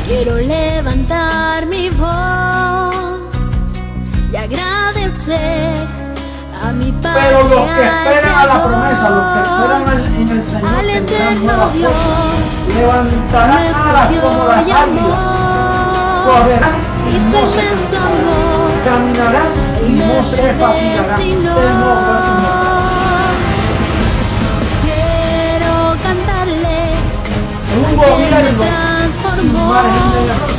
Quiero levantar mi voz y agradecer a mi Padre. Pero los que esperan a la promesa, los que esperan en el Señor, tendrán nuevas fuerzas, levantarán alas como las águilas, correrán y no se cansarán, caminarán y no se fatigarán. Quiero cantarle un gobierno sin margen de error.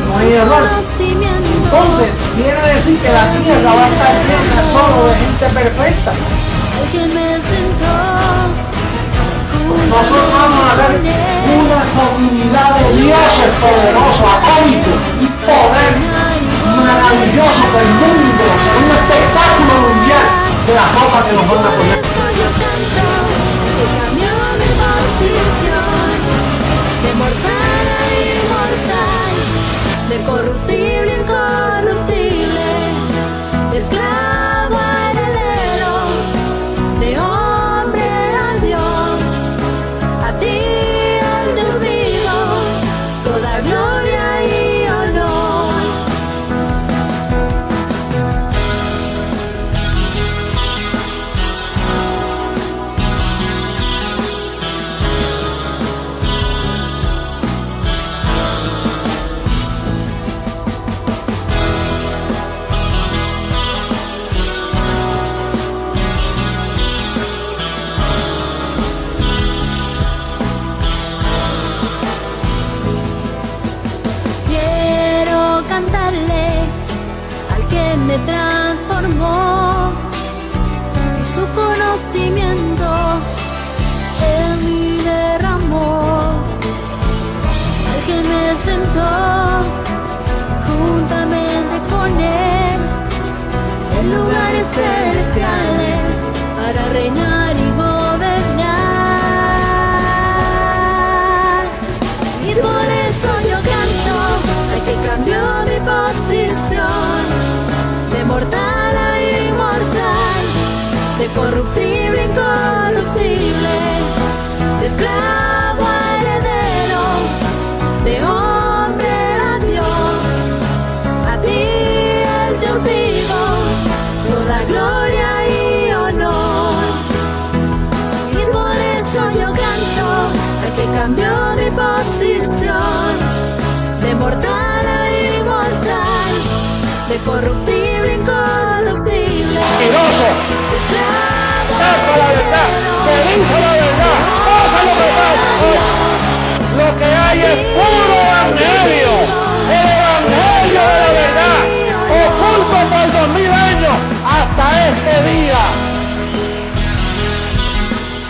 No hay error. Entonces, quiere decir que la tierra va a estar llena solo de gente perfecta. Nosotros vamos a ser una comunidad de dioses poderosos, atómicos y poder maravilloso del mundo, será un espectáculo mundial de la ropa que nos van a poner. De mortal a inmortal, de corruptible a incorruptible, de esclavo a heredero, de hombre a Dios, a ti al Dios vivo, toda gloria y honor. Me transformó y su conocimiento en mí derramó, al que me sentó juntamente con él en lugares celestiales para reinar y gobernar. Y por eso yo canto al que cambió mi posición, de mortal a inmortal, de corruptible a incorruptible, de esclavo a heredero, de hombre a Dios, a ti el Dios vivo, toda gloria y honor. Y por eso yo canto al que cambió mi posición, de mortal a inmortal, de corruptible, incorruptible. Mentiroso. Caspa la verdad, se dice la verdad, pasa lo que pasa. Lo que hay es puro evangelio, el evangelio de la verdad, oculto por 2000 años hasta este día.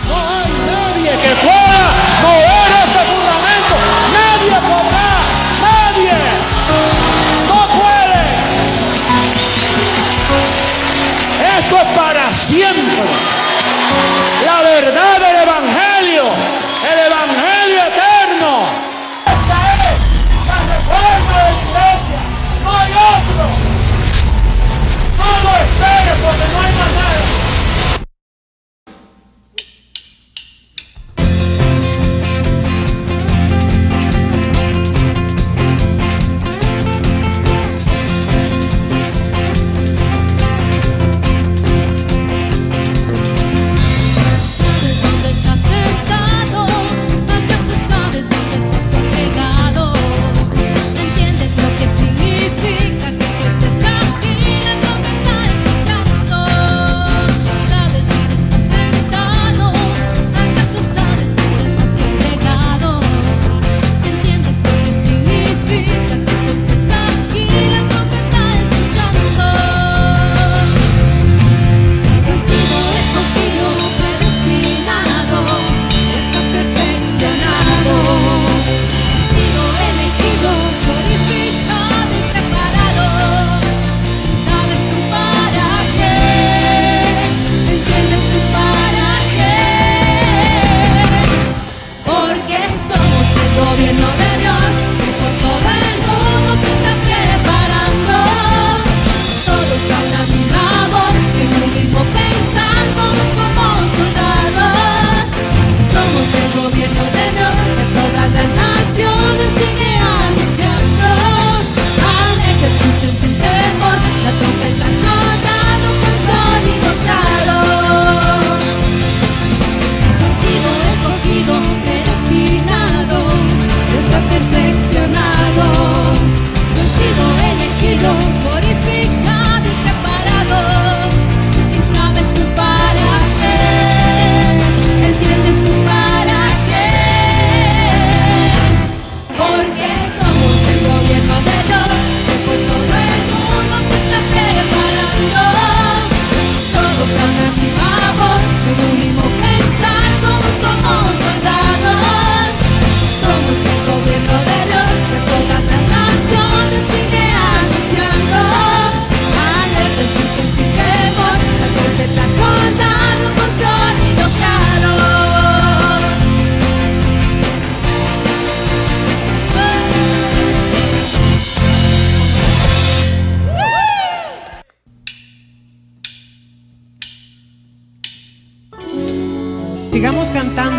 No hay nadie que pueda mover este fundamento, nadie podrá, nadie. Esto es para siempre. La verdad del evangelio, el evangelio eterno. Esta es la reforma de la iglesia. No hay otro. No lo esperes porque no hay más nada.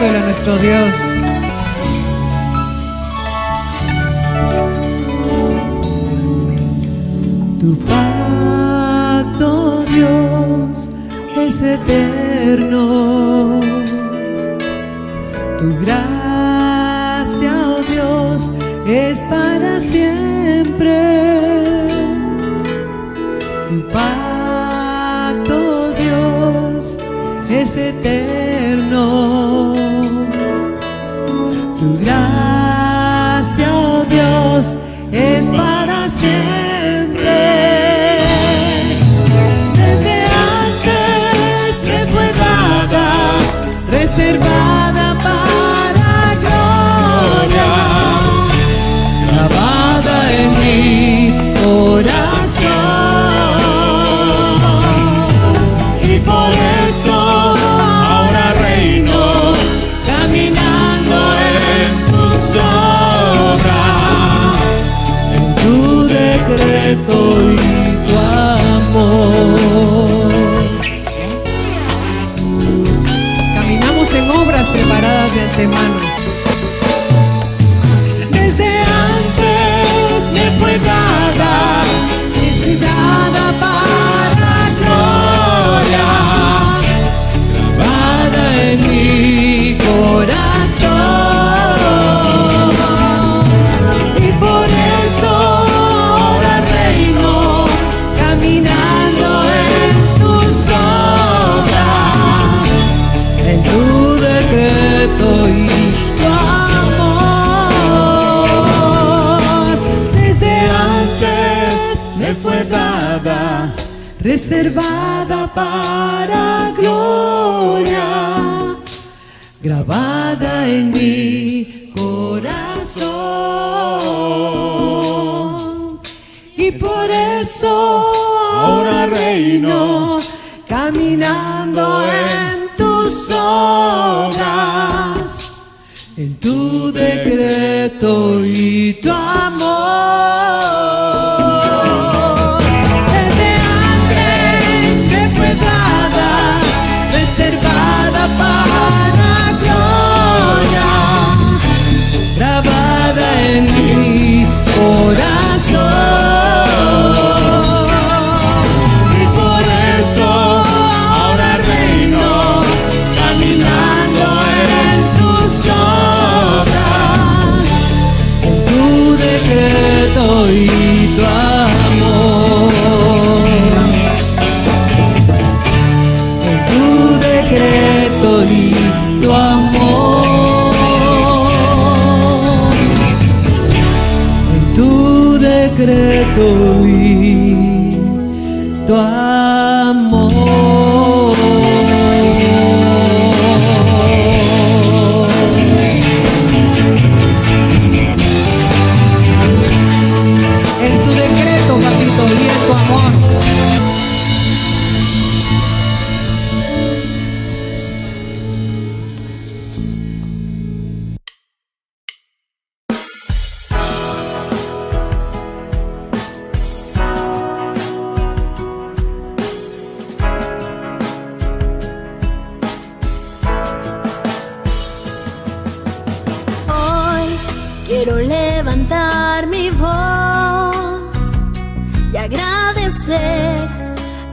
alabándole a nuestro Dios. Tu pacto, Dios, es eterno. Tu gracia, oh Dios, es para siempre. Tu pacto, Dios, es eterno. Tu gracia, oh Dios, es para siempre. Desde antes me fue dada, reservada para gloria, grabada en mi corazón. Y por eso ahora reino, caminando en tus obras, en tu decreto y tu amor. Caminamos en obras preparadas de antemano. Desde antes me fue dada, dada para gloria, grabada en mi corazón. Y por eso ahora reino, caminando en tus obras, en tu decreto y tu amor. Desde antes me fue dada, reservada para gloria, grabada en mi corazón. Y por eso ahora reino, caminando en tus obras, en tu decreto y tu amor. Desde antes me fue dada, reservada para gloria, grabada en mi corazón. Y por eso ahora reino, caminando en tus obras, en tu decreto y tu amor. En tu decreto y tu amor. En tu decreto y tu amor. En tu decreto, papito, y en tu amor. Hoy quiero levantar mi voz y agradecer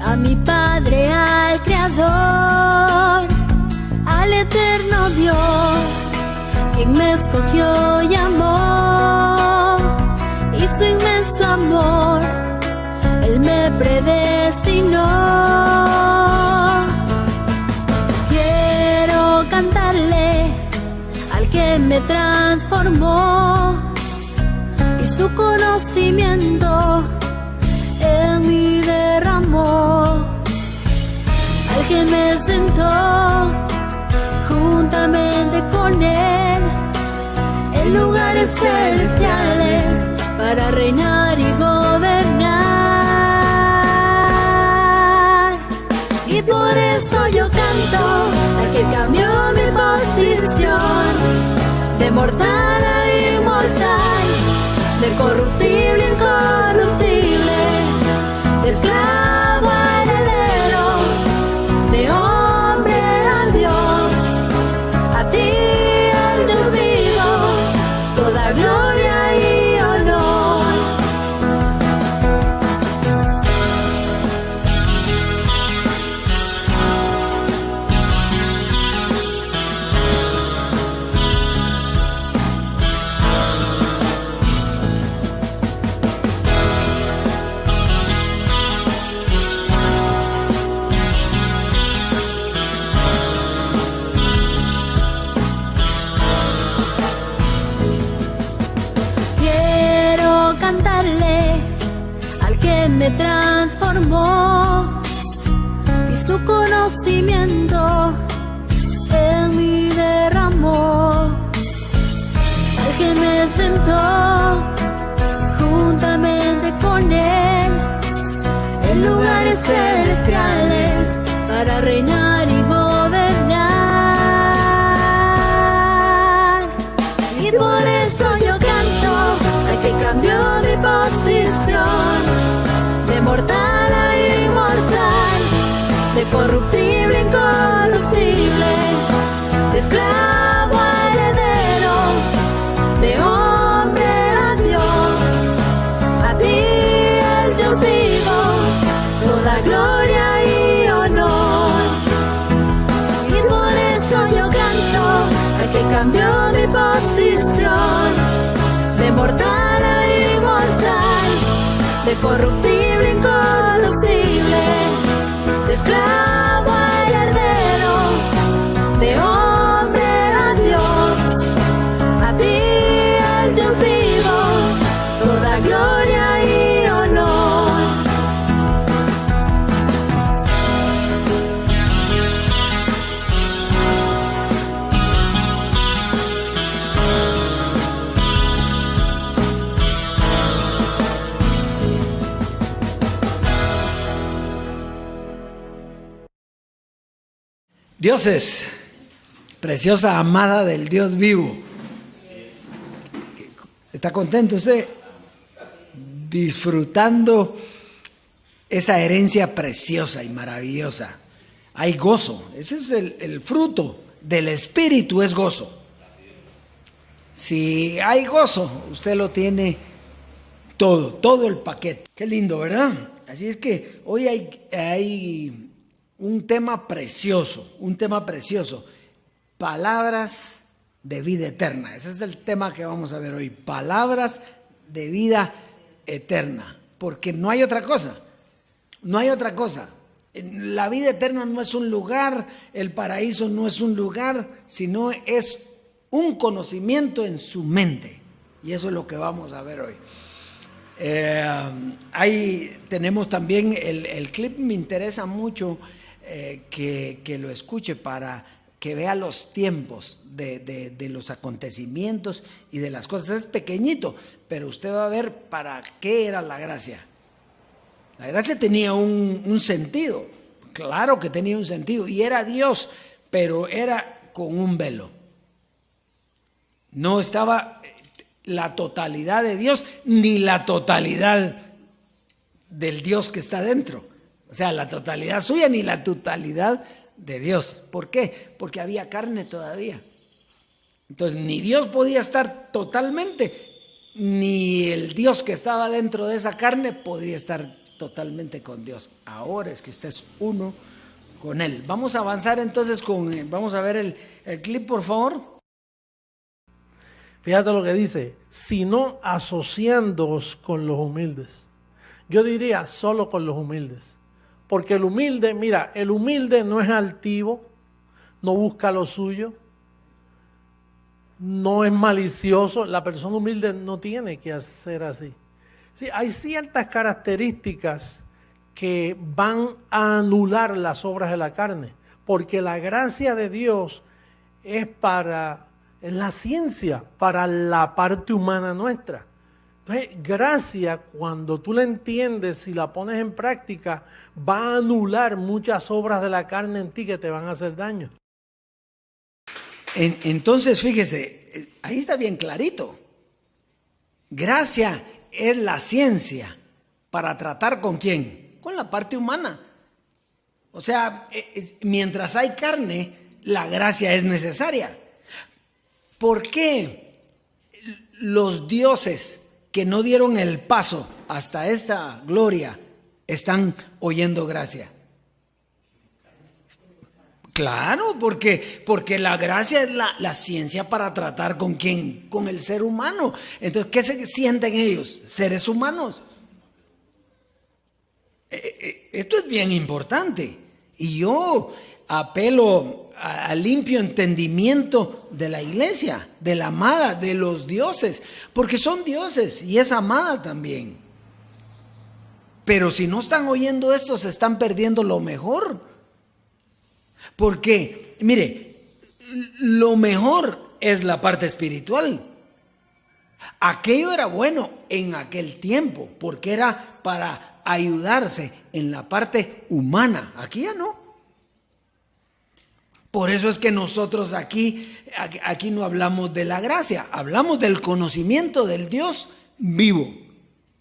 a mi Padre, al Creador, al eterno Dios, quien me escogió y amó, y su inmenso amor, Él me predestinó. Quiero cantarle al que me transformó, y su conocimiento en mí derramó, al que me sentó juntamente con Él en lugares celestiales para reinar y gobernar. Y por eso yo canto al que cambió mi posición de mortal a inmortal, de corruptible a incorruptible, de esclavo a heredero, de hombre a Dios. A ti porque me transformó y su conocimiento en mí derramó. Al que me sentó juntamente con él en lugares celestiales para reinar y gobernar. Y por eso yo canto al que cambió mi posición de mortal a inmortal, de corruptible a incorruptible, de esclavo a heredero, de hombre a Dios. A ti el Dios vivo, toda gloria y honor. Y por eso yo canto al que cambió mi posición de mortal a inmortal, de corruptible a incorruptible, de esclavo a heredero, de hombre a Dios. A ti el Dios vivo, toda gloria y honor. Dioses, preciosa amada del Dios vivo. ¿Está contento usted? Disfrutando esa herencia preciosa y maravillosa. Hay gozo. Ese es el fruto del Espíritu, es gozo. Si hay gozo, usted lo tiene todo el paquete. Qué lindo, ¿verdad? Así es que hoy hay un tema precioso, palabras de vida eterna. Ese es el tema que vamos a ver hoy, palabras de vida eterna, porque no hay otra cosa, La vida eterna no es un lugar, el paraíso no es un lugar, sino es un conocimiento en su mente, y eso es lo que vamos a ver hoy. Ahí tenemos también el clip. Me interesa mucho que lo escuche para que vea los tiempos de los acontecimientos y de las cosas. Es pequeñito, pero usted va a ver para qué era la gracia. La gracia tenía un sentido, claro que tenía un sentido, y era Dios, pero era con un velo. No estaba la totalidad de Dios, ni la totalidad del Dios que está dentro. O sea, la totalidad suya ni la totalidad de Dios. ¿Por qué? Porque había carne todavía. Entonces, ni Dios podía estar totalmente, ni el Dios que estaba dentro de esa carne podría estar totalmente con Dios. Ahora es que usted es uno con Él. Vamos a avanzar entonces vamos a ver el clip, por favor. Fíjate lo que dice, sino asociándoos con los humildes. Yo diría solo con los humildes. Porque el humilde no es altivo, no busca lo suyo, no es malicioso. La persona humilde no tiene que hacer así. Sí, hay ciertas características que van a anular las obras de la carne, porque la gracia de Dios es la ciencia, para la parte humana nuestra. Entonces, gracia, cuando tú la entiendes y la pones en práctica, va a anular muchas obras de la carne en ti que te van a hacer daño. Entonces, fíjese, ahí está bien clarito. Gracia es la ciencia para tratar ¿con quién? Con la parte humana. O sea, mientras hay carne, la gracia es necesaria. ¿Por qué los dioses que no dieron el paso hasta esta gloria están oyendo gracia? Claro, porque la gracia es la ciencia para tratar ¿con quién? Con el ser humano. Entonces, ¿qué se sienten ellos? Seres humanos. Esto es bien importante. Y yo apelo al limpio entendimiento de la iglesia, de la amada, de los dioses, porque son dioses y es amada también. Pero si no están oyendo esto, se están perdiendo lo mejor. Porque, mire, lo mejor es la parte espiritual. Aquello era bueno en aquel tiempo, porque era para ayudarse en la parte humana. Aquí ya no. Por eso es que nosotros aquí no hablamos de la gracia, hablamos del conocimiento del Dios vivo.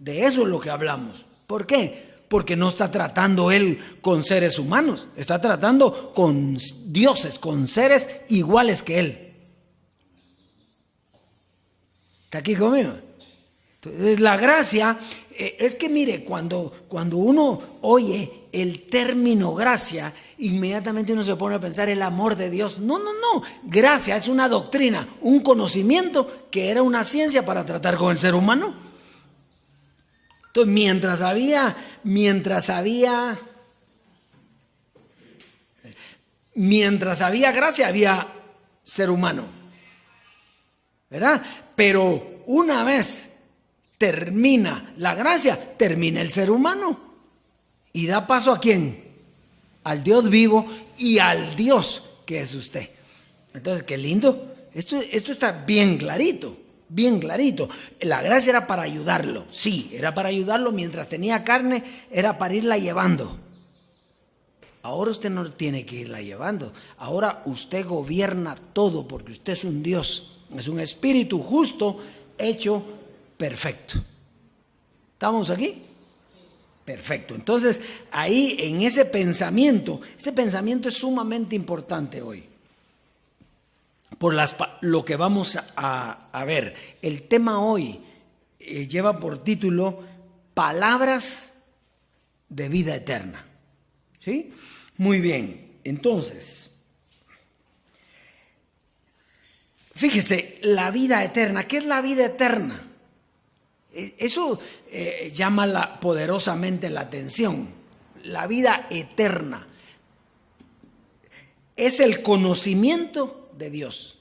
De eso es lo que hablamos. ¿Por qué? Porque no está tratando Él con seres humanos, está tratando con dioses, con seres iguales que Él. ¿Está aquí conmigo? Entonces la gracia, es que mire, cuando uno oye el término gracia, inmediatamente uno se pone a pensar el amor de Dios. No. Gracia es una doctrina, un conocimiento que era una ciencia para tratar con el ser humano. Entonces, mientras había gracia, había ser humano, ¿verdad? Pero una vez termina la gracia, termina el ser humano y da paso ¿a quién? Al Dios vivo y al Dios que es usted. Entonces, qué lindo. Esto está bien clarito. Bien clarito. La gracia era para ayudarlo. Sí, era para ayudarlo mientras tenía carne, era para irla llevando. Ahora usted no tiene que irla llevando. Ahora usted gobierna todo porque usted es un Dios. Es un espíritu justo, hecho perfecto. ¿Estamos aquí? Perfecto. Entonces, ahí en ese pensamiento es sumamente importante hoy. Por lo que vamos a ver. El tema hoy lleva por título Palabras de vida eterna. ¿Sí? Muy bien. Entonces, fíjese, la vida eterna. ¿Qué es la vida eterna? Eso llama poderosamente la atención. La vida eterna es el conocimiento de Dios.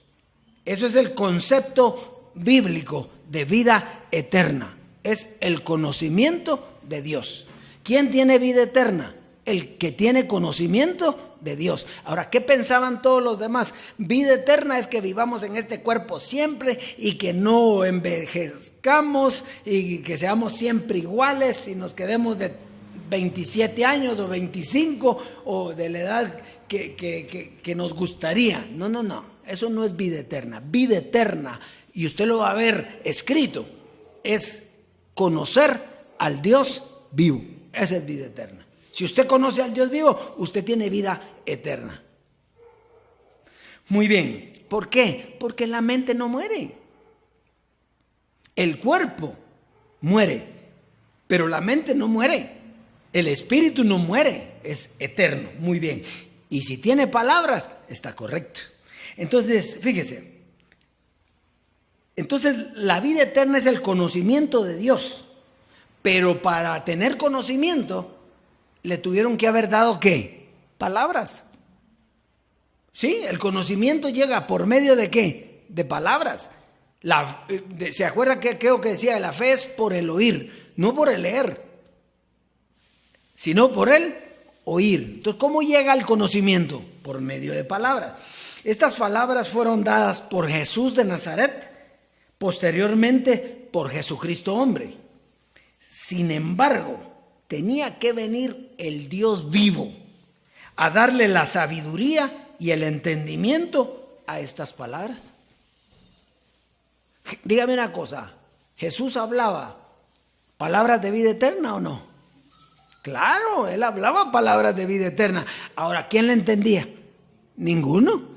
Eso es el concepto bíblico de vida eterna. Es el conocimiento de Dios. ¿Quién tiene vida eterna? El que tiene conocimiento de Dios. Ahora, ¿qué pensaban todos los demás? Vida eterna es que vivamos en este cuerpo siempre y que no envejezcamos y que seamos siempre iguales y nos quedemos de 27 años o 25 o de la edad que nos gustaría. No, eso no es vida eterna. Vida eterna, y usted lo va a ver escrito, es conocer al Dios vivo. Esa es vida eterna. Si usted conoce al Dios vivo, usted tiene vida eterna. Muy bien. ¿Por qué? Porque la mente no muere. El cuerpo muere, pero la mente no muere. El espíritu no muere, es eterno. Muy bien. Y si tiene palabras, está correcto. Entonces, fíjese. Entonces, la vida eterna es el conocimiento de Dios. Pero para tener conocimiento, le tuvieron que haber dado ¿qué? Palabras. Sí, el conocimiento llega por medio de ¿qué? De palabras. ¿Se acuerda que creo que decía? La fe es por el oír, no por el leer, sino por el oír. Entonces, ¿cómo llega el conocimiento? Por medio de palabras. Estas palabras fueron dadas por Jesús de Nazaret, posteriormente por Jesucristo hombre. Sin embargo, tenía que venir el Dios vivo a darle la sabiduría y el entendimiento a estas palabras. Dígame una cosa, ¿Jesús hablaba palabras de vida eterna o no? Claro, él hablaba palabras de vida eterna. Ahora, ¿quién le entendía? Ninguno.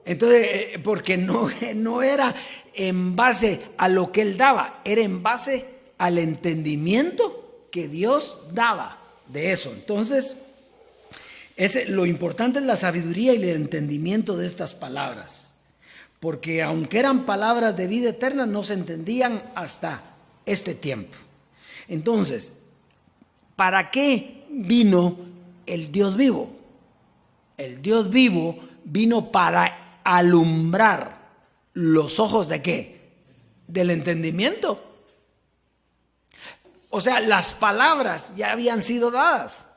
Entonces, porque no era en base a lo que él daba, era en base al entendimiento que Dios daba de eso. Entonces, lo importante es la sabiduría y el entendimiento de estas palabras, porque aunque eran palabras de vida eterna, no se entendían hasta este tiempo. Entonces, ¿para qué vino el Dios vivo? El Dios vivo vino para alumbrar los ojos ¿de qué? Del entendimiento. O sea, las palabras ya habían sido dadas.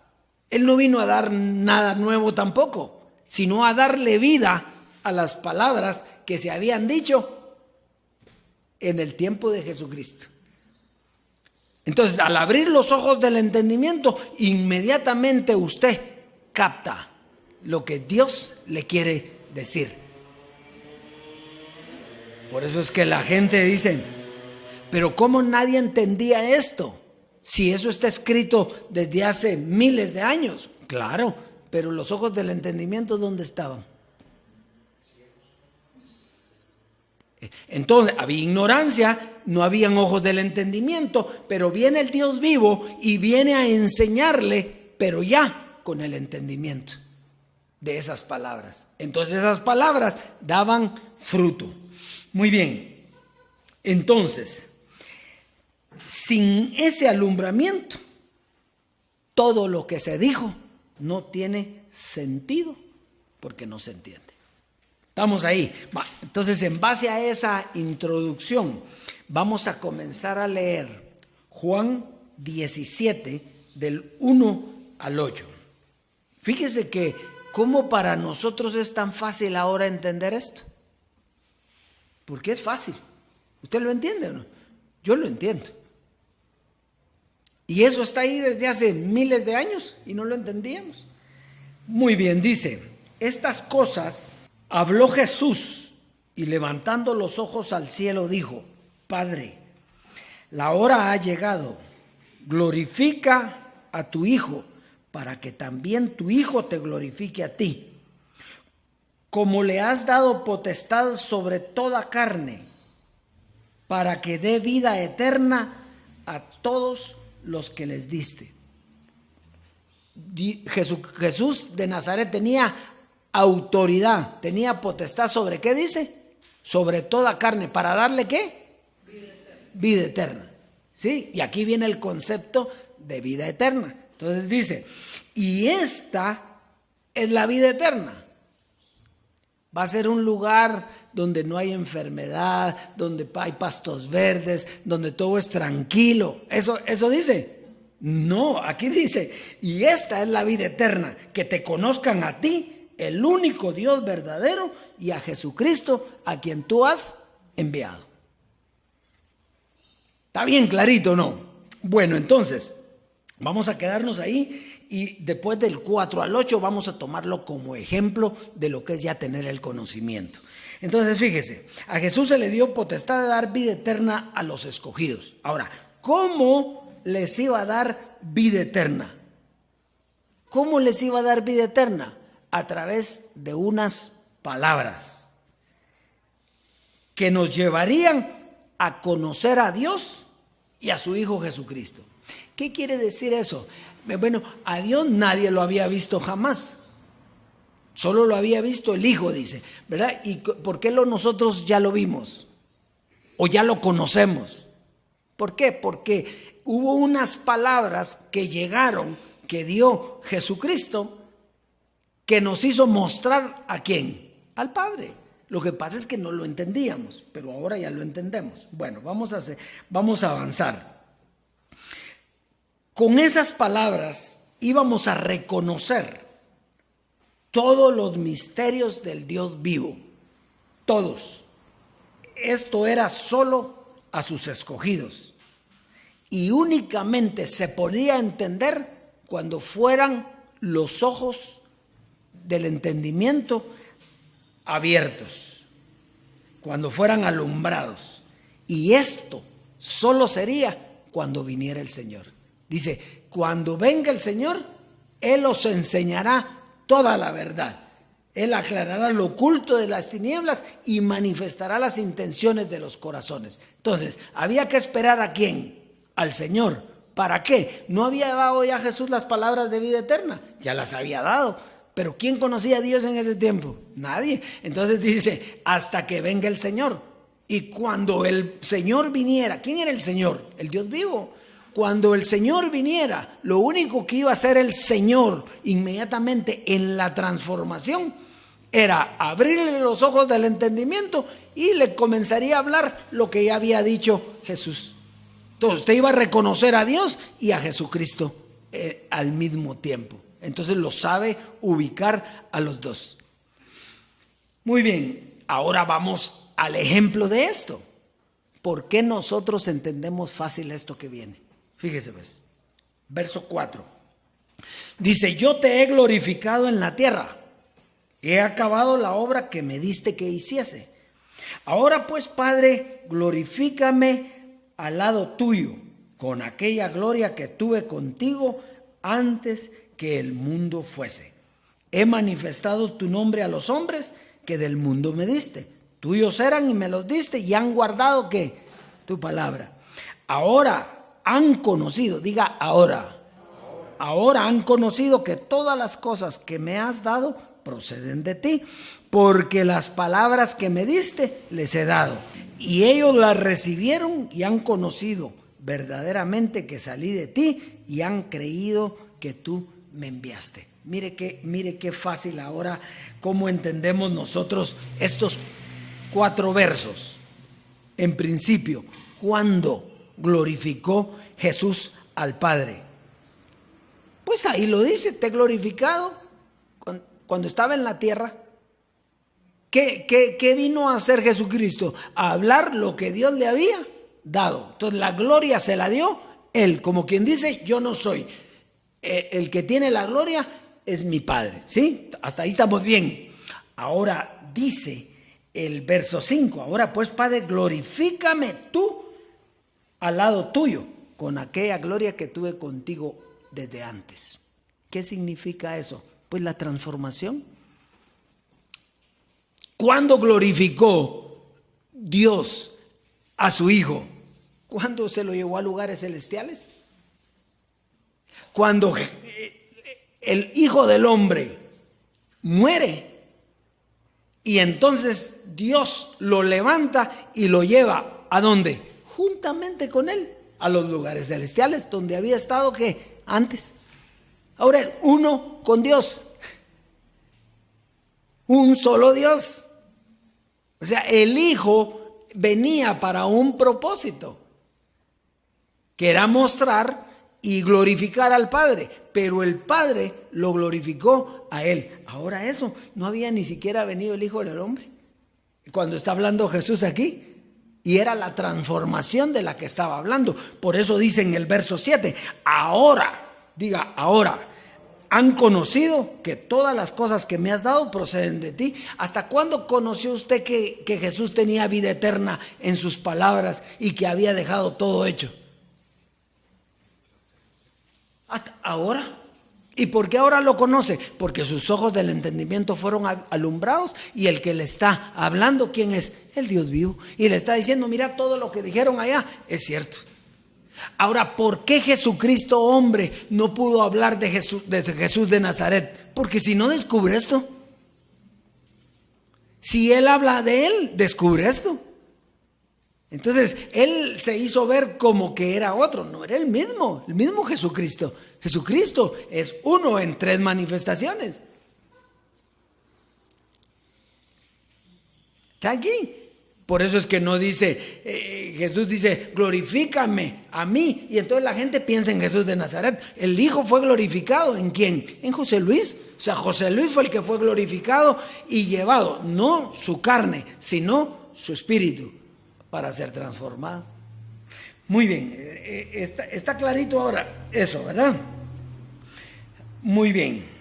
Él no vino a dar nada nuevo tampoco, sino a darle vida a las palabras que se habían dicho en el tiempo de Jesucristo. Entonces, al abrir los ojos del entendimiento, inmediatamente usted capta lo que Dios le quiere decir. Por eso es que la gente dice, pero ¿cómo nadie entendía esto? Si eso está escrito desde hace miles de años. Claro, pero los ojos del entendimiento, ¿dónde estaban? Entonces había ignorancia, no habían ojos del entendimiento, pero viene el Dios vivo y viene a enseñarle, pero ya con el entendimiento de esas palabras. Entonces esas palabras daban fruto. Muy bien, entonces, sin ese alumbramiento, todo lo que se dijo no tiene sentido porque no se entiende. Estamos ahí. Entonces, en base a esa introducción, vamos a comenzar a leer Juan 17, del 1 al 8. Fíjese que cómo para nosotros es tan fácil ahora entender esto. Porque es fácil. ¿Usted lo entiende o no? Yo lo entiendo. Y eso está ahí desde hace miles de años y no lo entendíamos. Muy bien, dice, estas cosas habló Jesús y levantando los ojos al cielo dijo, Padre, la hora ha llegado, glorifica a tu Hijo para que también tu Hijo te glorifique a ti. Como le has dado potestad sobre toda carne, para que dé vida eterna a todos los que les diste. Jesús de Nazaret tenía autoridad, tenía potestad sobre, ¿qué dice? Sobre toda carne, ¿para darle qué? Vida eterna. ¿Sí? Y aquí viene el concepto de vida eterna. Entonces dice, y esta es la vida eterna. Va a ser un lugar donde no hay enfermedad, donde hay pastos verdes, donde todo es tranquilo. ¿Eso dice? No, aquí dice, y esta es la vida eterna, que te conozcan a ti, el único Dios verdadero, y a Jesucristo, a quien tú has enviado. ¿Está bien clarito o no? Bueno, entonces, vamos a quedarnos ahí. Y después del 4 al 8 vamos a tomarlo como ejemplo de lo que es ya tener el conocimiento. Entonces fíjese, a Jesús se le dio potestad de dar vida eterna a los escogidos. Ahora, ¿cómo les iba a dar vida eterna? ¿Cómo les iba a dar vida eterna? A través de unas palabras que nos llevarían a conocer a Dios y a su Hijo Jesucristo. ¿Qué quiere decir eso? Bueno, a Dios nadie lo había visto jamás. Solo lo había visto el Hijo, dice, ¿verdad? ¿Y por qué nosotros ya lo vimos? ¿O ya lo conocemos? ¿Por qué? Porque hubo unas palabras que llegaron, que dio Jesucristo, que nos hizo mostrar ¿a quién? Al Padre. Lo que pasa es que no lo entendíamos, pero ahora ya lo entendemos. Bueno, vamos a avanzar. Con esas palabras íbamos a reconocer todos los misterios del Dios vivo, todos. Esto era solo a sus escogidos y únicamente se podía entender cuando fueran los ojos del entendimiento abiertos, cuando fueran alumbrados. Y esto solo sería cuando viniera el Señor. Dice, cuando venga el Señor, Él os enseñará toda la verdad. Él aclarará lo oculto de las tinieblas y manifestará las intenciones de los corazones. Entonces, había que esperar ¿a quién? Al Señor. ¿Para qué? ¿No había dado ya Jesús las palabras de vida eterna? Ya las había dado. Pero ¿quién conocía a Dios en ese tiempo? Nadie. Entonces dice, hasta que venga el Señor. Y cuando el Señor viniera, ¿quién era el Señor? El Dios vivo. Cuando el Señor viniera, lo único que iba a hacer el Señor inmediatamente en la transformación era abrirle los ojos del entendimiento y le comenzaría a hablar lo que ya había dicho Jesús. Entonces usted iba a reconocer a Dios y a Jesucristo al mismo tiempo. Entonces lo sabe ubicar a los dos. Muy bien, ahora vamos al ejemplo de esto. ¿Por qué nosotros entendemos fácil esto que viene? Fíjese pues, verso 4. Dice, yo te he glorificado en la tierra, he acabado la obra que me diste que hiciese. Ahora pues, Padre, glorifícame al lado tuyo, con aquella gloria que tuve contigo antes que el mundo fuese. He manifestado tu nombre a los hombres que del mundo me diste. Tuyos eran y me los diste y han guardado ¿qué? Tu palabra. Ahora han conocido, diga ahora. Ahora han conocido que todas las cosas que me has dado proceden de ti, porque las palabras que me diste les he dado. Y ellos las recibieron y han conocido verdaderamente que salí de ti y han creído que tú me enviaste. Mire qué fácil ahora cómo entendemos nosotros estos 4 versos. En principio, ¿cuándo glorificó Jesús al Padre? Pues ahí lo dice, te he glorificado cuando estaba en la tierra. ¿Qué vino a hacer Jesucristo? A hablar lo que Dios le había dado. Entonces la gloria se la dio Él, como quien dice, yo no soy. El que tiene la gloria es mi Padre. ¿Sí? Hasta ahí estamos bien. Ahora dice el verso 5, ahora pues Padre, glorifícame tú al lado tuyo, con aquella gloria que tuve contigo desde antes. ¿Qué significa eso? Pues la transformación. ¿Cuándo glorificó Dios a su Hijo? ¿Cuándo se lo llevó a lugares celestiales? Cuando el Hijo del Hombre muere y entonces Dios lo levanta y lo lleva ¿a dónde? Juntamente con Él a los lugares celestiales donde había estado ¿qué? Antes. Ahora uno con Dios, un solo Dios. O sea, el Hijo venía para un propósito, que era mostrar y glorificar al Padre, pero el Padre lo glorificó a Él. Ahora eso, no había ni siquiera venido el Hijo del Hombre, cuando está hablando Jesús aquí, y era la transformación de la que estaba hablando. Por eso dice en el verso 7, ahora, diga ahora, han conocido que todas las cosas que me has dado proceden de ti. ¿Hasta cuándo conoció usted que Jesús tenía vida eterna en sus palabras y que había dejado todo hecho? Hasta ahora. ¿Y por qué ahora lo conoce? Porque sus ojos del entendimiento fueron alumbrados y el que le está hablando, ¿quién es? El Dios vivo. Y le está diciendo, mira, todo lo que dijeron allá es cierto. Ahora, ¿por qué Jesucristo hombre no pudo hablar de Jesús de Nazaret? Porque si no descubre esto. Si Él habla de Él, descubre esto. Entonces, Él se hizo ver como que era otro. No, era el mismo Jesucristo. Jesucristo es uno en 3 manifestaciones. Está aquí. Por eso es que no dice, Jesús dice, glorifícame a mí. Y entonces la gente piensa en Jesús de Nazaret. El Hijo fue glorificado, ¿en quién? En José Luis. O sea, José Luis fue el que fue glorificado y llevado, no su carne, sino su espíritu, para ser transformado. Muy bien, está clarito ahora eso, ¿verdad? Muy bien.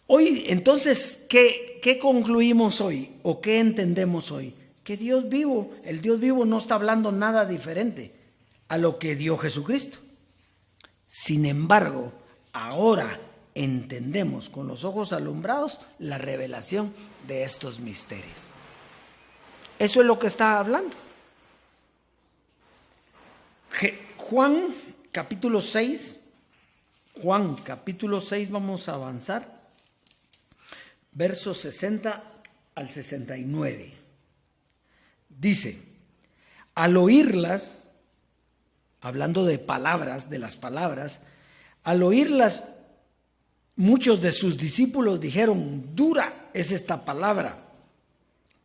Hoy, entonces, ¿qué concluimos hoy? ¿O qué entendemos hoy? Que Dios vivo, el Dios vivo no está hablando nada diferente a lo que dio Jesucristo. Sin embargo, ahora entendemos con los ojos alumbrados la revelación de estos misterios. Eso es lo que está hablando. Juan capítulo 6, vamos a avanzar. Versos 60 al 69. Dice, al oírlas, hablando de palabras, de las palabras, al oírlas, muchos de sus discípulos dijeron, dura es esta palabra,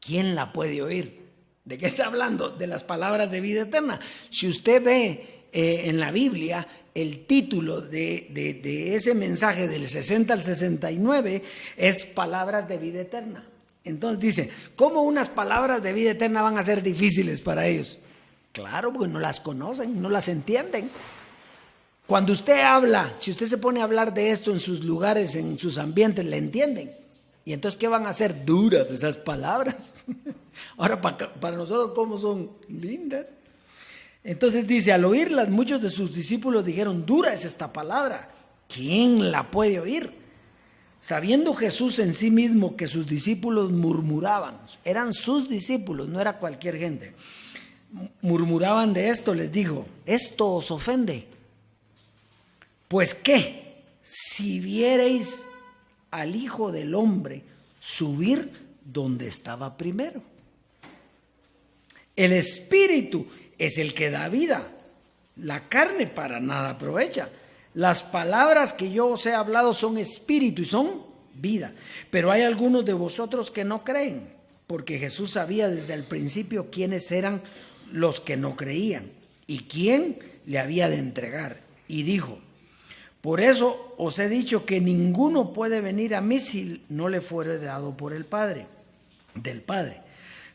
¿quién la puede oír? ¿De qué está hablando? De las palabras de vida eterna. Si usted ve en la Biblia, el título de ese mensaje del 60 al 69 es palabras de vida eterna. Entonces dice, ¿cómo unas palabras de vida eterna van a ser difíciles para ellos? Claro, porque no las conocen, no las entienden. Cuando usted habla, si usted se pone a hablar de esto en sus lugares, en sus ambientes, le entienden. Y entonces, ¿qué van a hacer? Duras esas palabras. Ahora, para nosotros, ¿cómo son lindas? Entonces dice, al oírlas, muchos de sus discípulos dijeron, dura es esta palabra, ¿quién la puede oír? Sabiendo Jesús en sí mismo que sus discípulos murmuraban, eran sus discípulos, no era cualquier gente, murmuraban de esto, les dijo, ¿esto os ofende? Pues qué, si viereis al Hijo del Hombre subir donde estaba primero. El Espíritu es el que da vida, la carne para nada aprovecha. Las palabras que yo os he hablado son espíritu y son vida, pero hay algunos de vosotros que no creen, porque Jesús sabía desde el principio quiénes eran los que no creían y quién le había de entregar, y dijo, por eso os he dicho que ninguno puede venir a mí si no le fuere dado por el Padre, del Padre.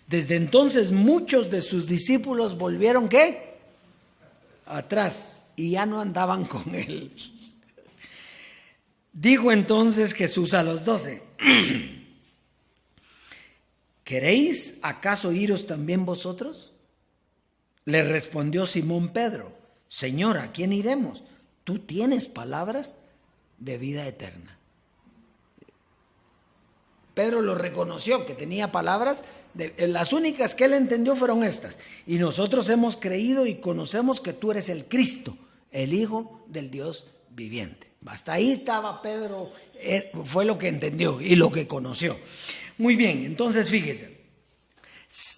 Desde entonces muchos de sus discípulos volvieron, ¿qué? Atrás, y ya no andaban con él. Dijo entonces Jesús a los 12, ¿queréis acaso iros también vosotros? Le respondió Simón Pedro, Señor, ¿a quién iremos? Tú tienes palabras de vida eterna. Pedro lo reconoció, que tenía palabras, las únicas que él entendió fueron estas. Y nosotros hemos creído y conocemos que tú eres el Cristo, el Hijo del Dios viviente. Hasta ahí estaba Pedro, fue lo que entendió y lo que conoció. Muy bien, entonces fíjese,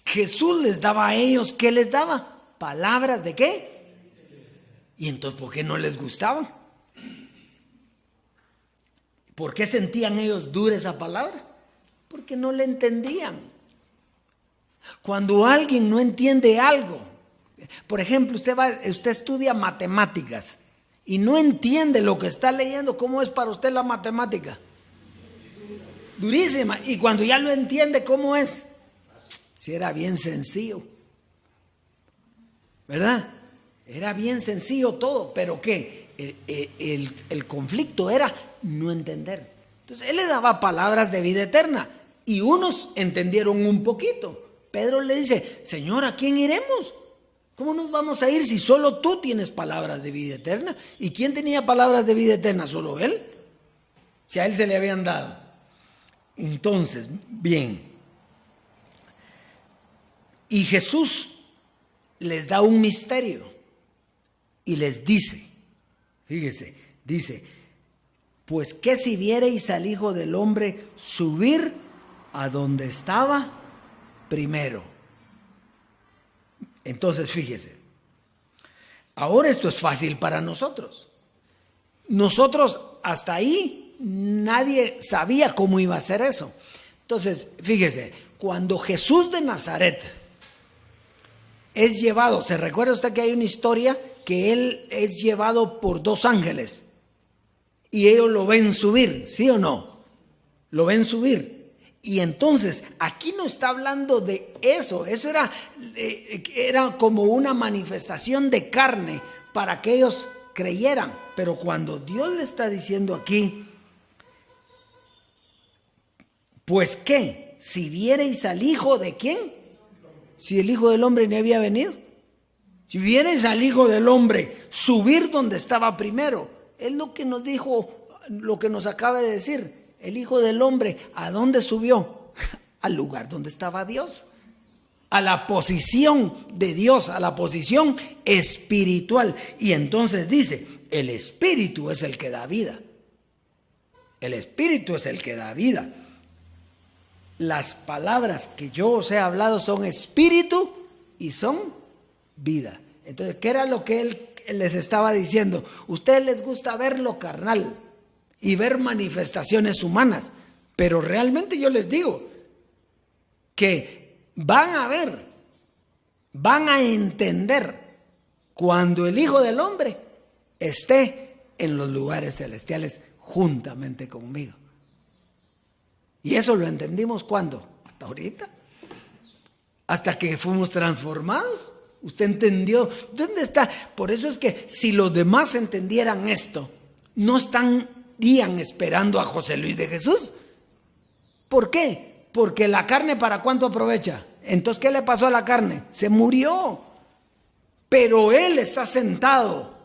Jesús les daba a ellos, ¿qué les daba? Palabras de ¿qué? Y entonces, ¿por qué no les gustaban? ¿Por qué sentían ellos dura esa palabra? Porque no le entendían. Cuando alguien no entiende algo, por ejemplo, usted estudia matemáticas y no entiende lo que está leyendo, ¿cómo es para usted la matemática? Durísima. Y cuando ya lo entiende, ¿cómo es? Si era bien sencillo, ¿verdad? Era bien sencillo todo, pero ¿qué? El conflicto era no entender. Entonces él le daba palabras de vida eterna y unos entendieron un poquito. Pedro le dice, Señor, ¿a quién iremos? ¿Cómo nos vamos a ir si solo tú tienes palabras de vida eterna? ¿Y quién tenía palabras de vida eterna? ¿Solo él? Si a él se le habían dado. Entonces, bien. Y Jesús les da un misterio y les dice, fíjese, dice, pues que si viereis al Hijo del Hombre subir a donde estaba primero. Entonces, fíjese, ahora esto es fácil para nosotros. Nosotros hasta ahí nadie sabía cómo iba a ser eso. Entonces, fíjese, cuando Jesús de Nazaret es llevado, ¿se recuerda usted que hay una historia que él es llevado por 2 ángeles y ellos lo ven subir, ¿sí o no? Lo ven subir. Y entonces, aquí no está hablando de eso era como una manifestación de carne para que ellos creyeran. Pero cuando Dios le está diciendo aquí, pues ¿qué? Si viereis al Hijo de ¿quién? Si el Hijo del Hombre ni había venido. Si viereis al Hijo del Hombre subir donde estaba primero, es lo que nos dijo, lo que nos acaba de decir. El Hijo del Hombre, ¿a dónde subió? Al lugar donde estaba Dios, a la posición de Dios, a la posición espiritual. Y entonces dice, el Espíritu es el que da vida. El Espíritu es el que da vida. Las palabras que yo os he hablado son espíritu y son vida. Entonces, ¿qué era lo que él les estaba diciendo? Ustedes les gusta ver lo carnal y ver manifestaciones humanas, pero realmente yo les digo que van a ver van a entender cuando el Hijo del Hombre esté en los lugares celestiales juntamente conmigo. Y eso lo entendimos ¿cuándo? Hasta ahorita. Hasta que fuimos transformados. ¿Usted entendió? ¿Dónde está? Por eso es que si los demás entendieran esto, no estarían esperando a José Luis de Jesús. ¿Por qué? Porque la carne, ¿para cuánto aprovecha? Entonces, ¿qué le pasó a la carne? Se murió. Pero él está sentado.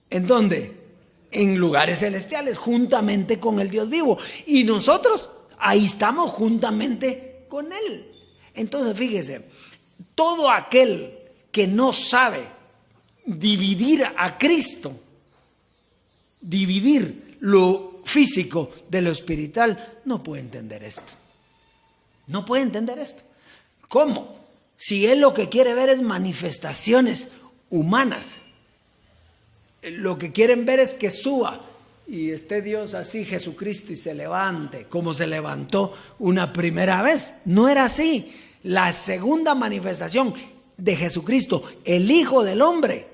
¿En dónde? En lugares celestiales, juntamente con el Dios vivo. Y nosotros ahí estamos juntamente con él. Entonces, fíjese, todo aquel que no sabe dividir a Cristo, dividir lo físico de lo espiritual, no puede entender esto. No puede entender esto. ¿Cómo? Si él lo que quiere ver es manifestaciones humanas, lo que quieren ver es que suba y esté Dios así, Jesucristo, y se levante como se levantó una primera vez. No era así. La segunda manifestación de Jesucristo, el Hijo del Hombre,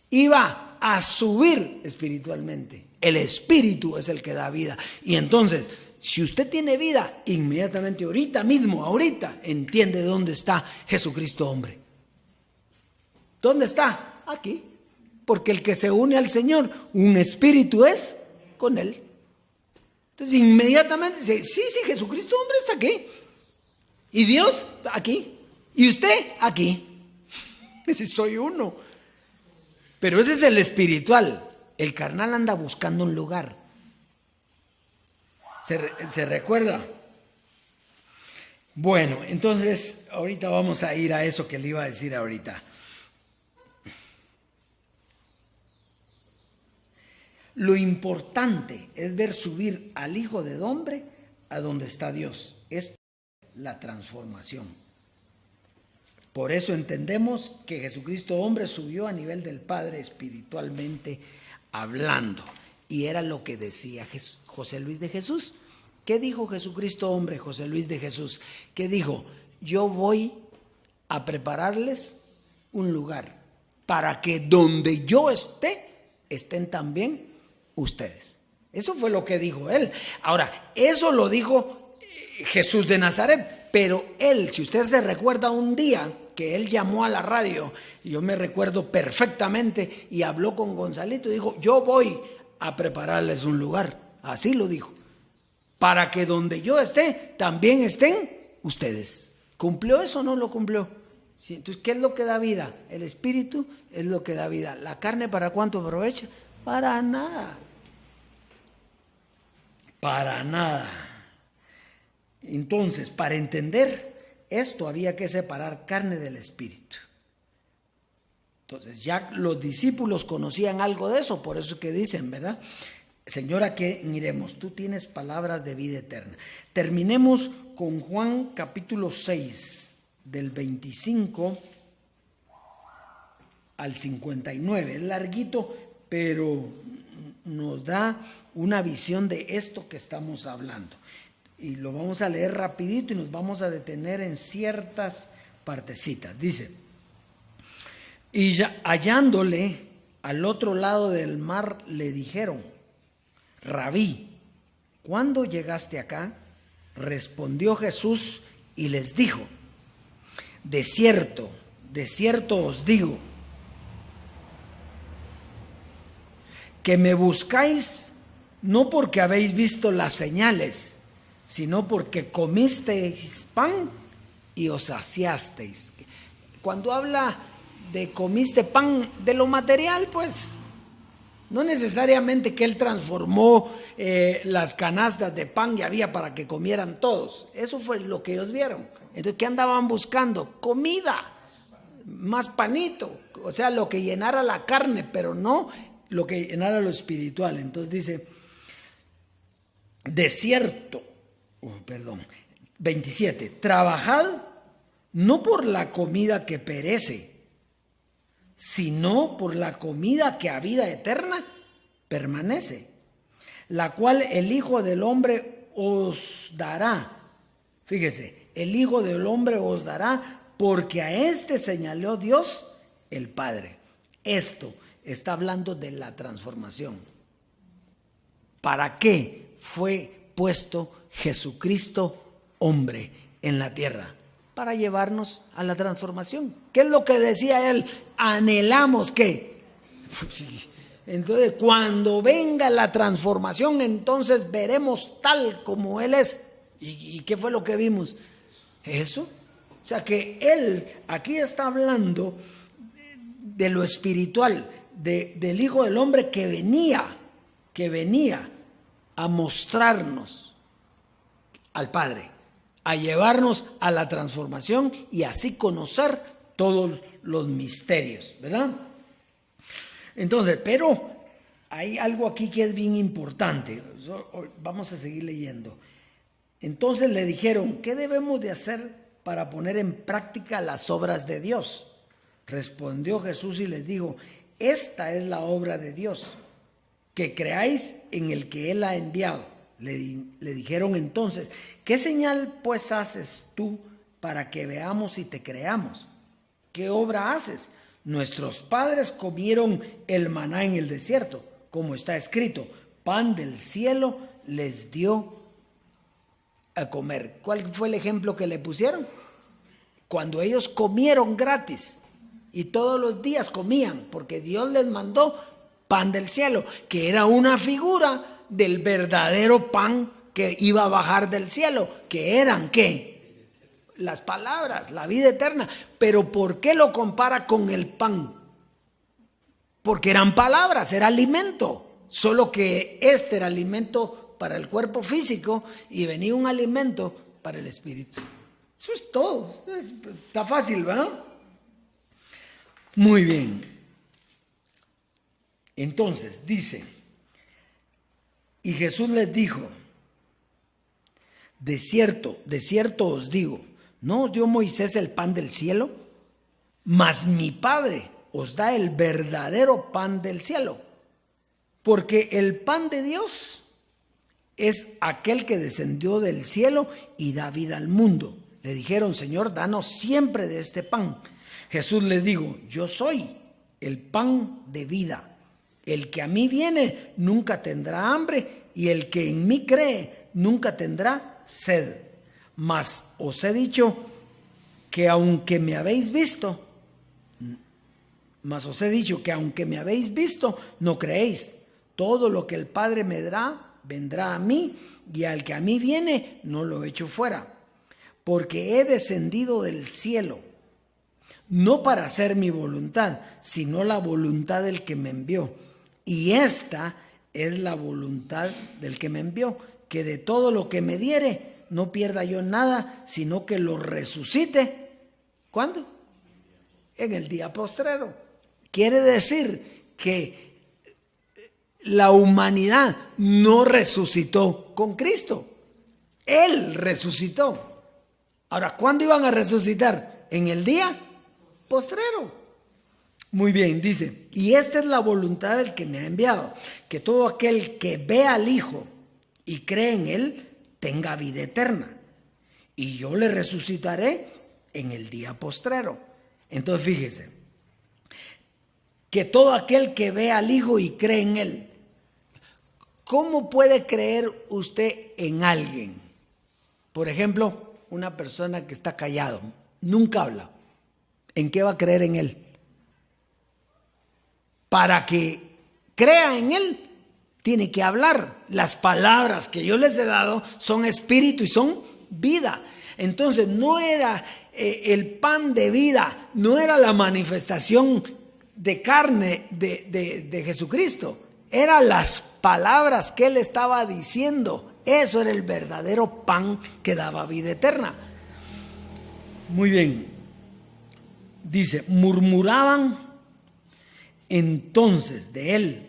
iba a subir espiritualmente. El Espíritu es el que da vida. Y entonces, si usted tiene vida, inmediatamente, ahorita mismo, ahorita, entiende dónde está Jesucristo hombre. ¿Dónde está? Aquí. Porque el que se une al Señor, un espíritu es con él. Entonces, inmediatamente dice, sí, Jesucristo hombre está aquí. Y Dios aquí. Y usted aquí. Ese soy uno. Pero ese es el espiritual. El carnal anda buscando un lugar. ¿Se recuerda? Bueno, entonces ahorita vamos a ir a eso que le iba a decir ahorita. Lo importante es ver subir al Hijo del Hombre a donde está Dios. Es la transformación. Por eso entendemos que Jesucristo hombre subió a nivel del Padre espiritualmente hablando. Y era lo que decía José Luis de Jesús. ¿Qué dijo Jesucristo hombre, José Luis de Jesús? ¿Qué dijo? Yo voy a prepararles un lugar para que donde yo esté, estén también ustedes. Eso fue lo que dijo él. Ahora, eso lo dijo Jesús de Nazaret, pero él, si usted se recuerda un día que él llamó a la radio, yo me recuerdo perfectamente, y habló con Gonzalito y dijo, yo voy a prepararles un lugar. Así lo dijo. Para que donde yo esté, también estén ustedes. ¿Cumplió eso o no lo cumplió? Sí, entonces, ¿qué es lo que da vida? El Espíritu es lo que da vida. ¿La carne para cuánto aprovecha? Para nada. Para nada. Entonces, para entender esto había que separar carne del espíritu. Entonces, ya los discípulos conocían algo de eso, por eso que dicen, ¿verdad? Señora, ¿qué miremos? Tú tienes palabras de vida eterna. Terminemos con Juan capítulo 6, del 25 al 59. Es larguito, pero nos da una visión de esto que estamos hablando. Y lo vamos a leer rapidito y nos vamos a detener en ciertas partecitas. Dice, y ya, hallándole al otro lado del mar, le dijeron, Rabí, ¿cuándo llegaste acá? Respondió Jesús y les dijo, de cierto os digo, que me buscáis no porque habéis visto las señales, sino porque comisteis pan y os saciasteis. Cuando habla de comiste pan de lo material, pues no necesariamente que él transformó las canastas de pan y había para que comieran todos. Eso fue lo que ellos vieron. Entonces, ¿qué andaban buscando? Comida, más panito, o sea, lo que llenara la carne, pero no lo que llenara lo espiritual. Entonces dice, de cierto, 27, trabajad no por la comida que perece, sino por la comida que a vida eterna permanece, la cual el Hijo del Hombre os dará. Fíjese, el Hijo del Hombre os dará porque a este señaló Dios el Padre. Esto está hablando de la transformación. ¿Para qué fue puesto Jesucristo hombre en la tierra? Para llevarnos a la transformación. ¿Qué es lo que decía él? Anhelamos que. Entonces, cuando venga la transformación, entonces veremos tal como él es. ¿Y qué fue lo que vimos? Eso. O sea que él aquí está hablando de lo espiritual, del Hijo del Hombre que venía a mostrarnos al Padre, a llevarnos a la transformación y así conocer todos los misterios, ¿verdad? Entonces, pero hay algo aquí que es bien importante. Vamos a seguir leyendo. Entonces le dijeron, ¿qué debemos de hacer para poner en práctica las obras de Dios? Respondió Jesús y les dijo, esta es la obra de Dios, que creáis en el que Él ha enviado. Le dijeron entonces, ¿qué señal pues haces tú para que veamos y te creamos? ¿Qué obra haces? Nuestros padres comieron el maná en el desierto, como está escrito, pan del cielo les dio a comer. ¿Cuál fue el ejemplo que le pusieron? Cuando ellos comieron gratis y todos los días comían, porque Dios les mandó pan del cielo, que era una figura del verdadero pan que iba a bajar del cielo, que eran ¿qué? Las palabras, la vida eterna. Pero ¿por qué lo compara con el pan? Porque eran palabras, era alimento, solo que este era alimento para el cuerpo físico y venía un alimento para el espíritu. Eso es todo, está fácil, ¿verdad? Muy bien. Entonces dice, y Jesús les dijo, de cierto os digo, ¿no os dio Moisés el pan del cielo? Mas mi Padre os da el verdadero pan del cielo, porque el pan de Dios es aquel que descendió del cielo y da vida al mundo. Le dijeron, Señor, danos siempre de este pan. Jesús le dijo, yo soy el pan de vida. El que a mí viene nunca tendrá hambre, y el que en mí cree nunca tendrá sed. Mas os he dicho que aunque me habéis visto, no creéis. Todo lo que el Padre me dará, vendrá a mí, y al que a mí viene, no lo echo fuera. Porque he descendido del cielo, no para hacer mi voluntad, sino la voluntad del que me envió. Y esta es la voluntad del que me envió, que de todo lo que me diere, no pierda yo nada, sino que lo resucite. ¿Cuándo? En el día postrero. Quiere decir que la humanidad no resucitó con Cristo. Él resucitó. Ahora, ¿cuándo iban a resucitar? En el día postrero. Muy bien, dice, y esta es la voluntad del que me ha enviado, que todo aquel que ve al Hijo y cree en Él, tenga vida eterna. Y yo le resucitaré en el día postrero. Entonces, fíjese, que todo aquel que ve al Hijo y cree en Él. ¿Cómo puede creer usted en alguien? Por ejemplo, una persona que está callado, nunca habla. ¿En qué va a creer en Él? Para que crea en Él, tiene que hablar. Las palabras que yo les he dado son espíritu y son vida. Entonces no era el pan de vida, no era la manifestación de carne de Jesucristo. Eran las palabras que Él estaba diciendo. Eso era el verdadero pan que daba vida eterna. Muy bien. Dice, murmuraban entonces de Él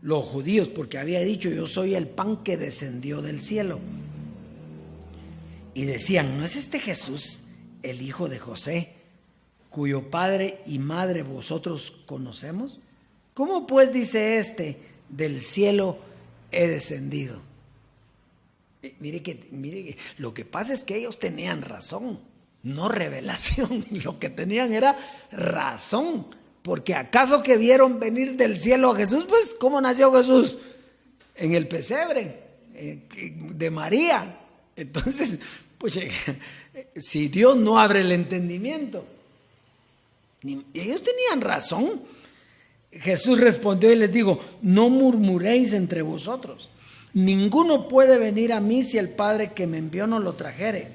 los judíos, porque había dicho, yo soy el pan que descendió del cielo. Y decían, ¿no es este Jesús el hijo de José, cuyo padre y madre vosotros conocemos? ¿Cómo pues dice del cielo he descendido? Mire que lo que pasa es que ellos tenían razón. no revelación. Lo que tenían era razón. Porque ¿acaso que vieron venir del cielo a Jesús? Pues, ¿cómo nació Jesús? En el pesebre de María. Entonces, pues, si Dios no abre el entendimiento. Ellos tenían razón. Jesús respondió y les dijo: no murmuréis entre vosotros. Ninguno puede venir a mí si el Padre que me envió no lo trajere.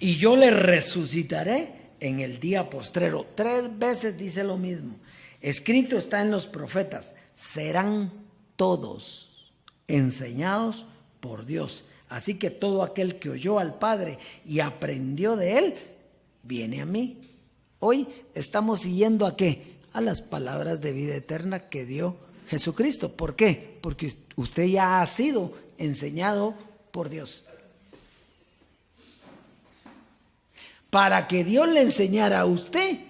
Y yo le resucitaré en el día postrero. 3 veces dice lo mismo. Escrito está en los profetas: serán todos enseñados por Dios. Así que todo aquel que oyó al Padre y aprendió de él, viene a mí. Hoy estamos siguiendo ¿a qué? A las palabras de vida eterna que dio Jesucristo. ¿Por qué? Porque usted ya ha sido enseñado por Dios. Para que Dios le enseñara a usted,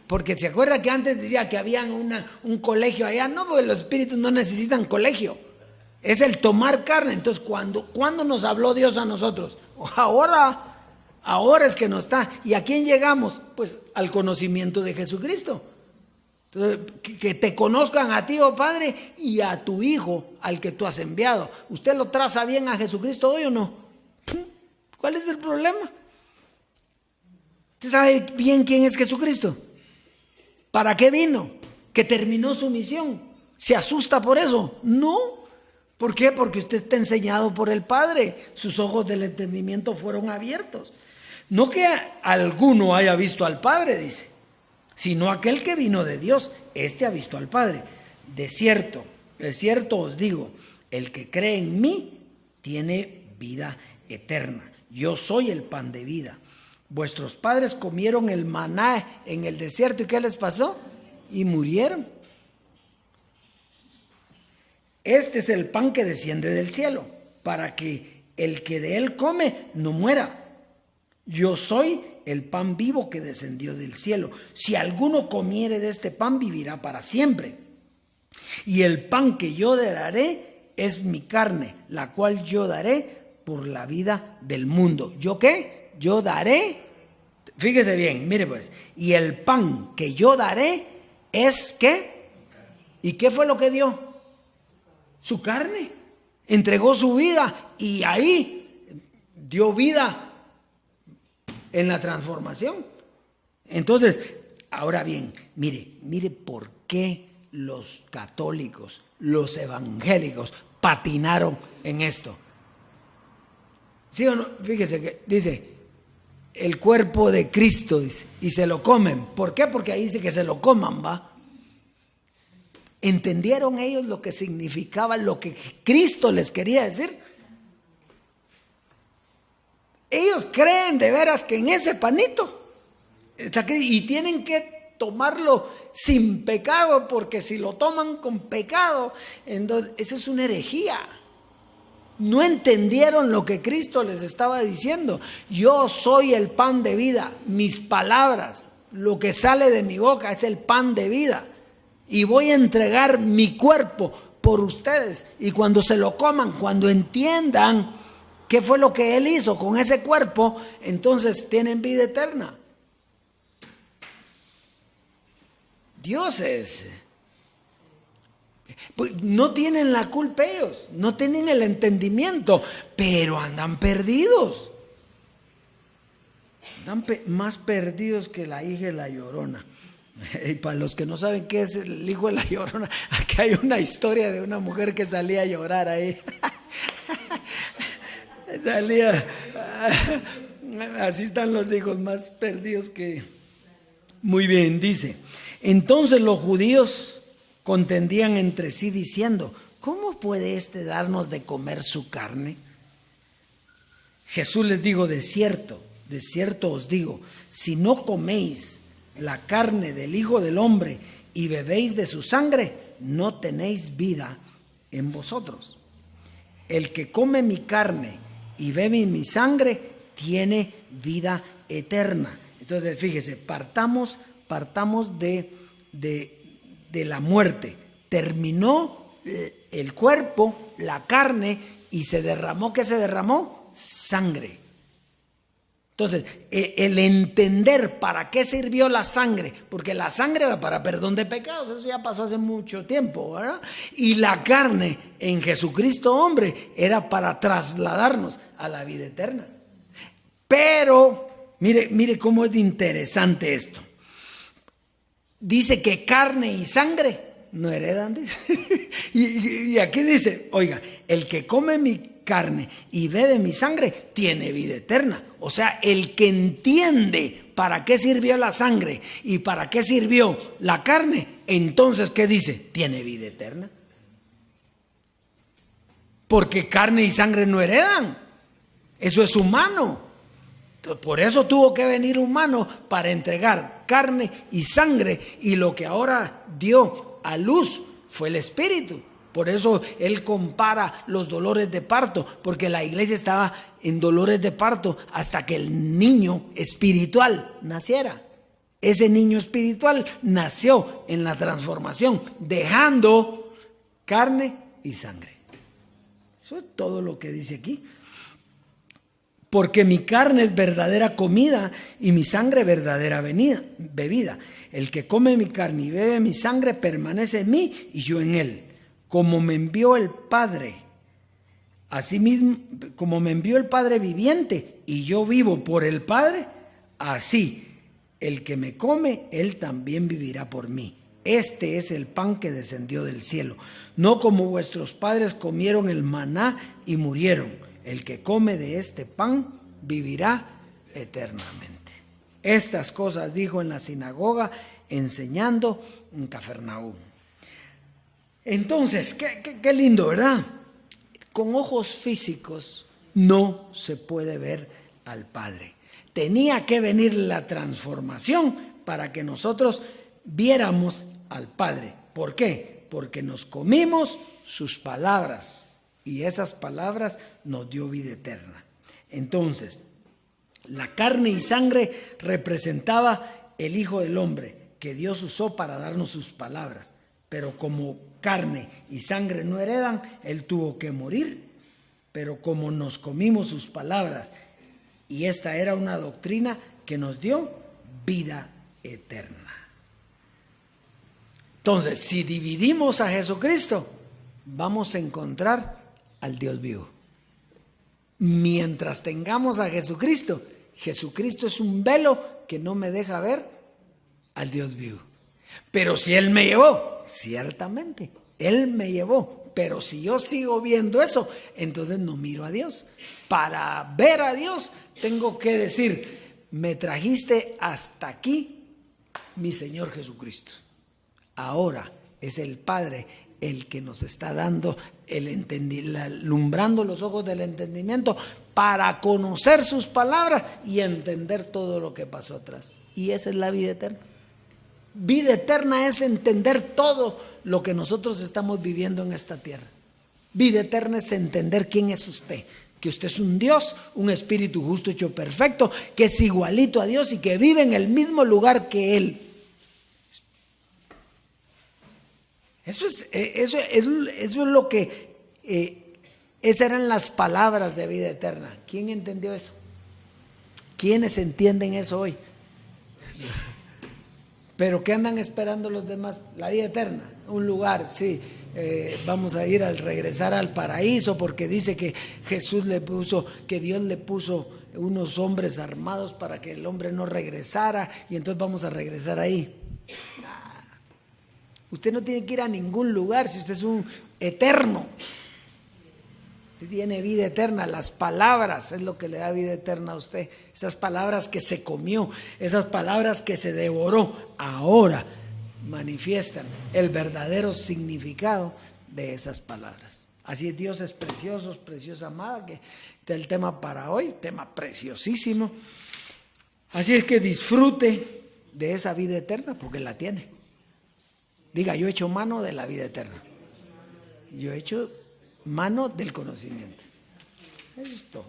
porque se acuerda que antes decía que había un colegio allá. No, porque los espíritus no necesitan colegio, es el tomar carne. Entonces, ¿cuándo nos habló Dios a nosotros? Ahora es que nos está. ¿Y a quién llegamos? Pues al conocimiento de Jesucristo. Entonces, que te conozcan a ti, oh Padre, y a tu Hijo, al que tú has enviado. ¿Usted lo traza bien a Jesucristo hoy o no? ¿Cuál es el problema? ¿Usted sabe bien quién es Jesucristo? ¿Para qué vino? ¿Que terminó su misión? ¿Se asusta por eso? No. ¿Por qué? Porque usted está enseñado por el Padre. Sus ojos del entendimiento fueron abiertos. No que alguno haya visto al Padre, dice, sino aquel que vino de Dios, este ha visto al Padre. De cierto os digo, el que cree en mí tiene vida eterna. Yo soy el pan de vida. Vuestros padres comieron el maná en el desierto, ¿y qué les pasó? Y murieron. Este es el pan que desciende del cielo, para que el que de él come no muera. Yo soy el pan vivo que descendió del cielo. Si alguno comiere de este pan, vivirá para siempre. Y el pan que yo daré es mi carne, la cual yo daré por la vida del mundo. ¿Yo qué? Yo daré, fíjese bien, mire pues, y el pan que yo daré es ¿qué? ¿Y qué fue lo que dio? Su carne. Entregó su vida y ahí dio vida en la transformación. Entonces, ahora bien, mire por qué los católicos, los evangélicos patinaron en esto. ¿Sí o no? Fíjese que dice el cuerpo de Cristo, dice, y se lo comen. ¿Por qué? Porque ahí dice que se lo coman, ¿va? ¿Entendieron ellos lo que significaba, lo que Cristo les quería decir? Ellos creen de veras que en ese panito está, y tienen que tomarlo sin pecado, porque si lo toman con pecado, entonces eso es una herejía. No entendieron lo que Cristo les estaba diciendo. Yo soy el pan de vida. Mis palabras, lo que sale de mi boca es el pan de vida. Y voy a entregar mi cuerpo por ustedes. Y cuando se lo coman, cuando entiendan qué fue lo que Él hizo con ese cuerpo, entonces tienen vida eterna. Dios es... Pues no tienen la culpa ellos, no tienen el entendimiento, pero andan perdidos. Andan más perdidos que la hija de la Llorona. Y para los que no saben qué es el hijo de la Llorona, aquí hay una historia de una mujer que salía a llorar ahí. Salía, así están los hijos más perdidos que... Muy bien, dice. Entonces los judíos contendían entre sí diciendo: ¿cómo puede éste darnos de comer su carne? Jesús les dijo: de cierto os digo, si no coméis la carne del Hijo del Hombre y bebéis de su sangre, no tenéis vida en vosotros. El que come mi carne y bebe mi sangre tiene vida eterna. Entonces, fíjese, partamos de la muerte. Terminó el cuerpo, la carne, y se derramó. ¿Qué se derramó? Sangre. Entonces, el entender para qué sirvió la sangre, porque la sangre era para perdón de pecados, eso ya pasó hace mucho tiempo, ¿verdad? Y la carne en Jesucristo hombre era para trasladarnos a la vida eterna. Pero, mire cómo es interesante esto. Dice que carne y sangre no heredan, dice. y aquí dice, oiga, el que come mi carne y bebe mi sangre tiene vida eterna. O sea, el que entiende para qué sirvió la sangre y para qué sirvió la carne, entonces, ¿qué dice? Tiene vida eterna. Porque carne y sangre no heredan. Eso es humano. Por eso tuvo que venir humano para entregar carne y sangre, y lo que ahora dio a luz fue el Espíritu. Por eso él compara los dolores de parto, porque la iglesia estaba en dolores de parto hasta que el niño espiritual naciera. Ese niño espiritual nació en la transformación, dejando carne y sangre. Eso es todo lo que dice aquí. Porque mi carne es verdadera comida y mi sangre verdadera bebida. El que come mi carne y bebe mi sangre permanece en mí y yo en él. Como me envió el Padre, asimismo, como me envió el Padre viviente y yo vivo por el Padre, así el que me come, él también vivirá por mí. Este es el pan que descendió del cielo, no como vuestros padres comieron el maná y murieron. El que come de este pan vivirá eternamente. Estas cosas dijo en la sinagoga, enseñando en Cafarnaúm. Entonces, qué lindo, ¿verdad? Con ojos físicos no se puede ver al Padre. Tenía que venir la transformación para que nosotros viéramos al Padre. ¿Por qué? Porque nos comimos sus palabras y esas palabras nos dio vida eterna. Entonces, la carne y sangre representaba el Hijo del Hombre que Dios usó para darnos sus palabras. Pero como carne y sangre no heredan, él tuvo que morir. Pero como nos comimos sus palabras, y esta era una doctrina que nos dio vida eterna. Entonces, si dividimos a Jesucristo, vamos a encontrar al Dios vivo. Mientras tengamos a Jesucristo, Jesucristo es un velo que no me deja ver al Dios vivo. Pero si Él me llevó, ciertamente, Él me llevó. Pero si yo sigo viendo eso, entonces no miro a Dios. Para ver a Dios, tengo que decir, me trajiste hasta aquí, mi Señor Jesucristo. Ahora es el Padre el que nos está dando alumbrando los ojos del entendimiento para conocer sus palabras y entender todo lo que pasó atrás. Y esa es la vida eterna. Vida eterna es entender todo lo que nosotros estamos viviendo en esta tierra. Vida eterna es entender quién es usted, que usted es un Dios, un espíritu justo hecho perfecto, que es igualito a Dios y que vive en el mismo lugar que Él. Eso es lo que, esas eran las palabras de vida eterna. ¿Quién entendió eso? ¿Quiénes entienden eso hoy? ¿Pero qué andan esperando los demás? La vida eterna, un lugar, sí. Vamos a ir al regresar al paraíso porque dice que que Dios le puso unos hombres armados para que el hombre no regresara y entonces vamos a regresar ahí. Usted no tiene que ir a ningún lugar si usted es un eterno. Usted tiene vida eterna. Las palabras es lo que le da vida eterna a usted. Esas palabras que se comió, esas palabras que se devoró, ahora manifiestan el verdadero significado de esas palabras. Así es, Dios es precioso, preciosa amada, que es el tema para hoy, tema preciosísimo. Así es que disfrute de esa vida eterna porque la tiene. Diga, yo he hecho mano de la vida eterna. Yo he hecho mano del conocimiento. Eso es todo.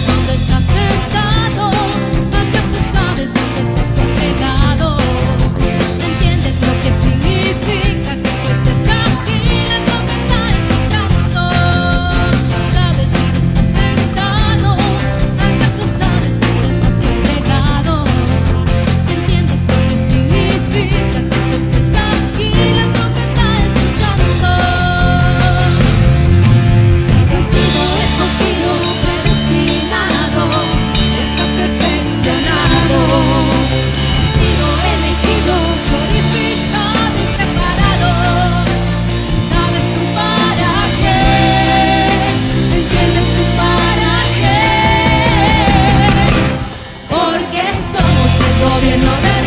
¿Dónde que somos el gobierno de